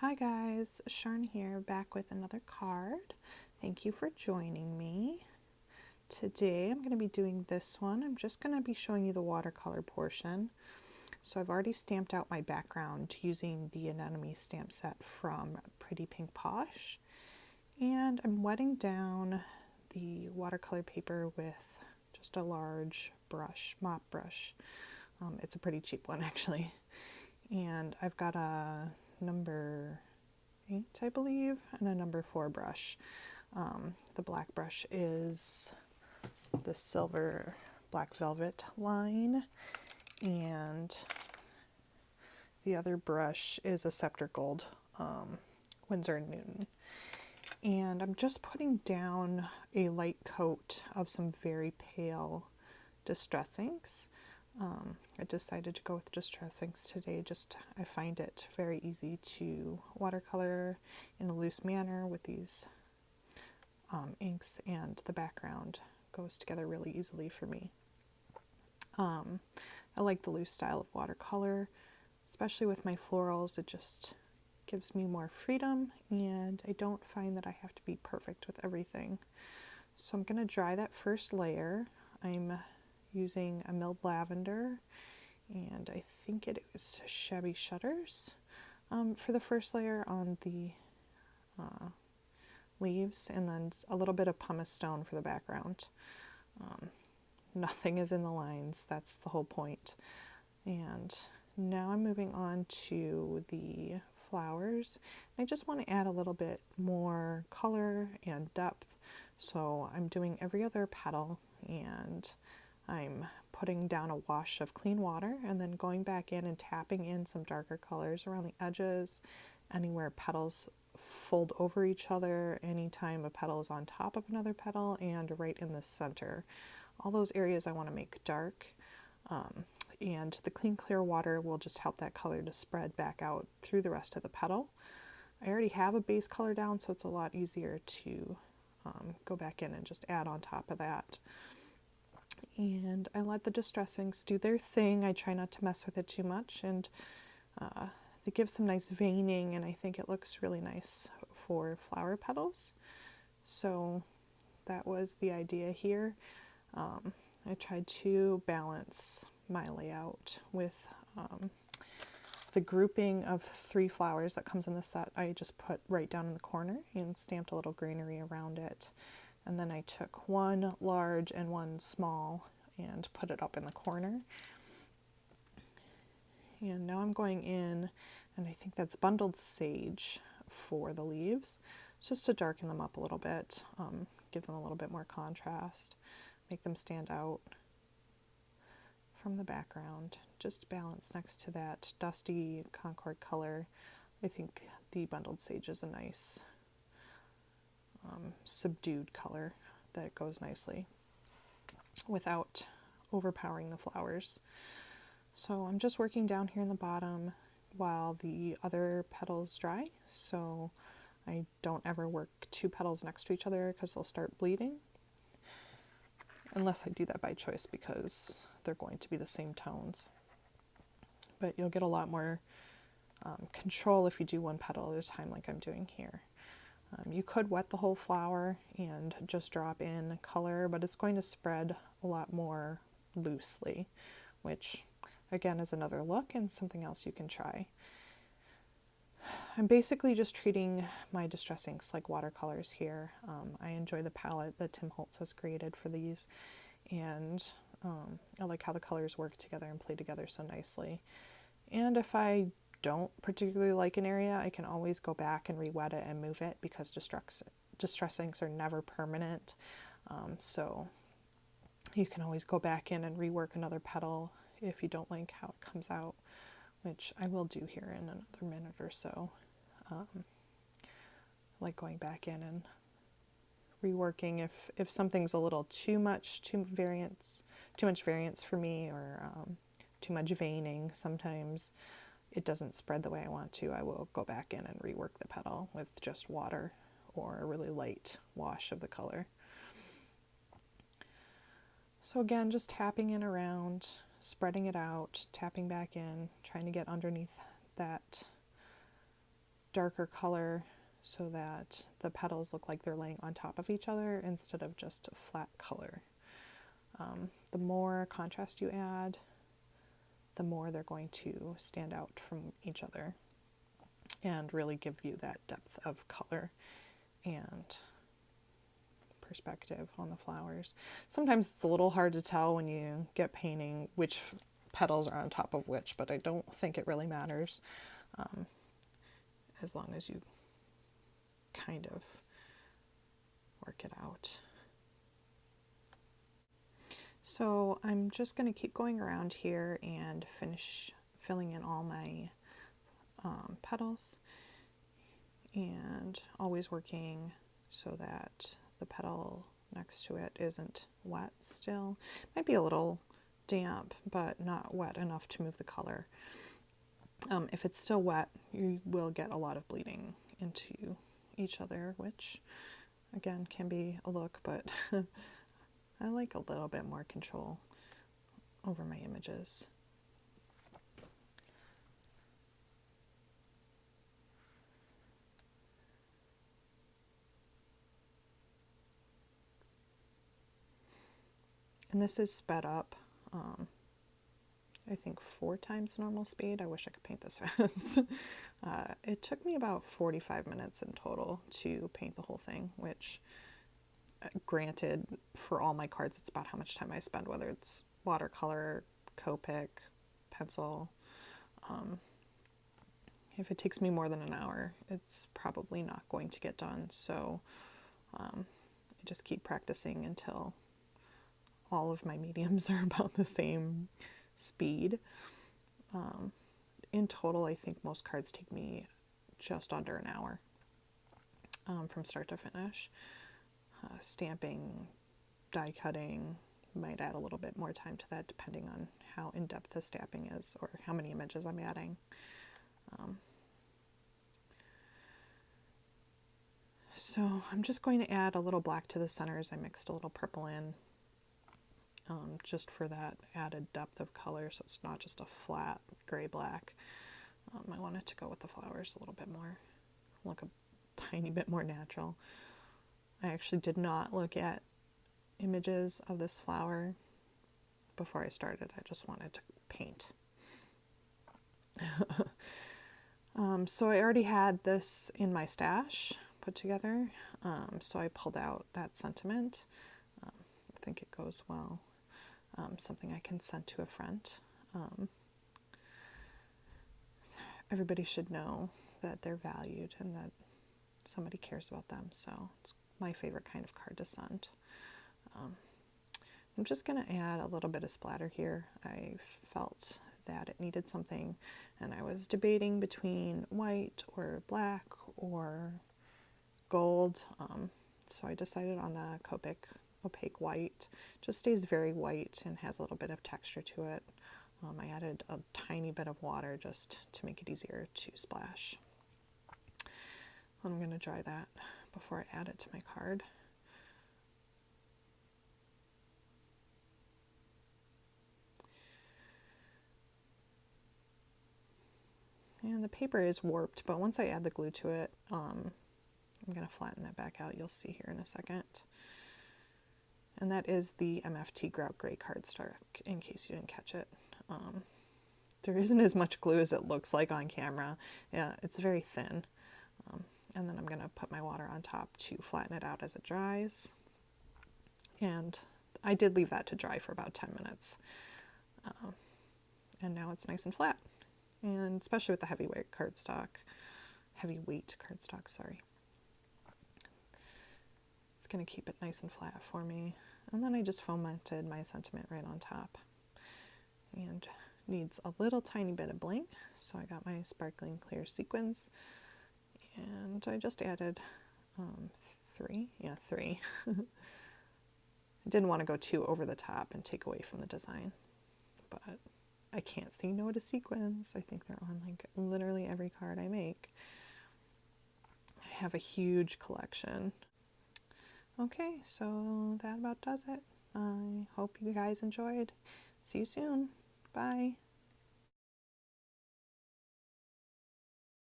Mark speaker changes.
Speaker 1: Hi guys, Sharn here, back with another card. Thank you for joining me. Today I'm going to be doing this one. I'm just going to be showing you the watercolor portion. So I've already stamped out my background using the anemone stamp set from Pretty Pink Posh. And I'm wetting down the watercolor paper with just a large brush, mop brush. It's a pretty cheap one actually. And I've got a number 8, I believe, and a number 4 brush. The black brush is the silver black velvet line, and the other brush is a scepter gold Winsor & Newton. And I'm just putting down a light coat of some very pale distress inks. I decided to go with distress inks today. I find it very easy to watercolor in a loose manner with these inks, and the background goes together really easily for me. I like the loose style of watercolor, especially with my florals. It just gives me more freedom, and I don't find that I have to be perfect with everything. So I'm going to dry that first layer. I'm using a milled lavender, and I think it is Shabby Shutters for the first layer on the leaves, and then a little bit of pumice stone for the background. Nothing is in the lines, that's the whole point. And now I'm moving on to the flowers. I just want to add a little bit more color and depth, so I'm doing every other petal, and I'm putting down a wash of clean water and then going back in and tapping in some darker colors around the edges, anywhere petals fold over each other, anytime a petal is on top of another petal, and right in the center. All those areas I want to make dark, and the clean clear water will just help that color to spread back out through the rest of the petal. I already have a base color down, so it's a lot easier to go back in and just add on top of that. And I let the distress inks do their thing. I try not to mess with it too much, and they give some nice veining, and I think it looks really nice for flower petals. So that was the idea here. I tried to balance my layout with the grouping of 3 flowers that comes in the set. I just put right down in the corner and stamped a little greenery around it. And then I took one large and one small and put it up in the corner. And now I'm going in, and I think that's bundled sage for the leaves, just to darken them up a little bit, give them a little bit more contrast, make them stand out from the background. Just balance next to that dusty Concord color. I think the bundled sage is a nice subdued color that goes nicely without overpowering the flowers. So I'm just working down here in the bottom while the other petals dry, so I don't ever work 2 petals next to each other because they'll start bleeding, unless I do that by choice because they're going to be the same tones. But you'll get a lot more control if you do 1 petal at a time like I'm doing here. You could wet the whole flower and just drop in color, but it's going to spread a lot more loosely, which again is another look and something else you can try. I'm basically just treating my distress inks like watercolors here. I enjoy the palette that Tim Holtz has created for these, and I like how the colors work together and play together so nicely. And if I don't particularly like an area, I can always go back and re-wet it and move it, because distress inks are never permanent. So you can always go back in and rework another petal if you don't like how it comes out, which I will do here in another minute or so. Like going back in and reworking if something's a little too much variance for me, or too much veining. Sometimes it doesn't spread the way I want to. I will go back in and rework the petal with just water or a really light wash of the color. So again, just tapping in around, spreading it out, tapping back in, trying to get underneath that darker color so that the petals look like they're laying on top of each other instead of just a flat color. The more contrast you add, the more they're going to stand out from each other and really give you that depth of color and perspective on the flowers. Sometimes it's a little hard to tell when you get painting which petals are on top of which, but I don't think it really matters, as long as you kind of work it out. So I'm just going to keep going around here and finish filling in all my petals, and always working so that the petal next to it isn't wet still. Might be a little damp, but not wet enough to move the color. If it's still wet, you will get a lot of bleeding into each other, which again can be a look, but I like a little bit more control over my images. And this is sped up, I think 4 times normal speed. I wish I could paint this fast. It took me about 45 minutes in total to paint the whole thing, which granted, for all my cards, it's about how much time I spend, whether it's watercolor, Copic, pencil. If it takes me more than an hour, it's probably not going to get done. So I just keep practicing until all of my mediums are about the same speed. In total, I think most cards take me just under an hour from start to finish. Stamping, die cutting might add a little bit more time to that depending on how in-depth the stamping is or how many images I'm adding. So I'm just going to add a little black to the centers. I mixed a little purple in just for that added depth of color, so it's not just a flat gray-black. I wanted to go with the flowers a little bit more, look a tiny bit more natural. I actually did not look at images of this flower before I started. I just wanted to paint. So I already had this in my stash put together, so I pulled out that sentiment. I think it goes well. Something I can send to a friend. Everybody should know that they're valued and that somebody cares about them, so it's my favorite kind of card to send. I'm just going to add a little bit of splatter here. I felt that it needed something, and I was debating between white or black or gold, so I decided on the Copic opaque white. Just stays very white and has a little bit of texture to it. I added a tiny bit of water just to make it easier to splash. I'm going to dry that before I add it to my card. And the paper is warped, but once I add the glue to it, I'm going to flatten that back out. You'll see here in a second. And that is the MFT Grout Gray cardstock, in case you didn't catch it. There isn't as much glue as it looks like on camera. Yeah, it's very thin. And then I'm going to put my water on top to flatten it out as it dries. And I did leave that to dry for about 10 minutes. And now it's nice and flat. And especially with the heavyweight cardstock, sorry. It's going to keep it nice and flat for me. And then I just fomented my sentiment right on top. And needs a little tiny bit of bling, so I got my sparkling clear sequins. And I just added 3. I didn't want to go too over the top and take away from the design, but I can't say no to sequins. I think they're on like literally every card I make. I have a huge collection. Okay, so that about does it. I hope you guys enjoyed. See you soon. Bye.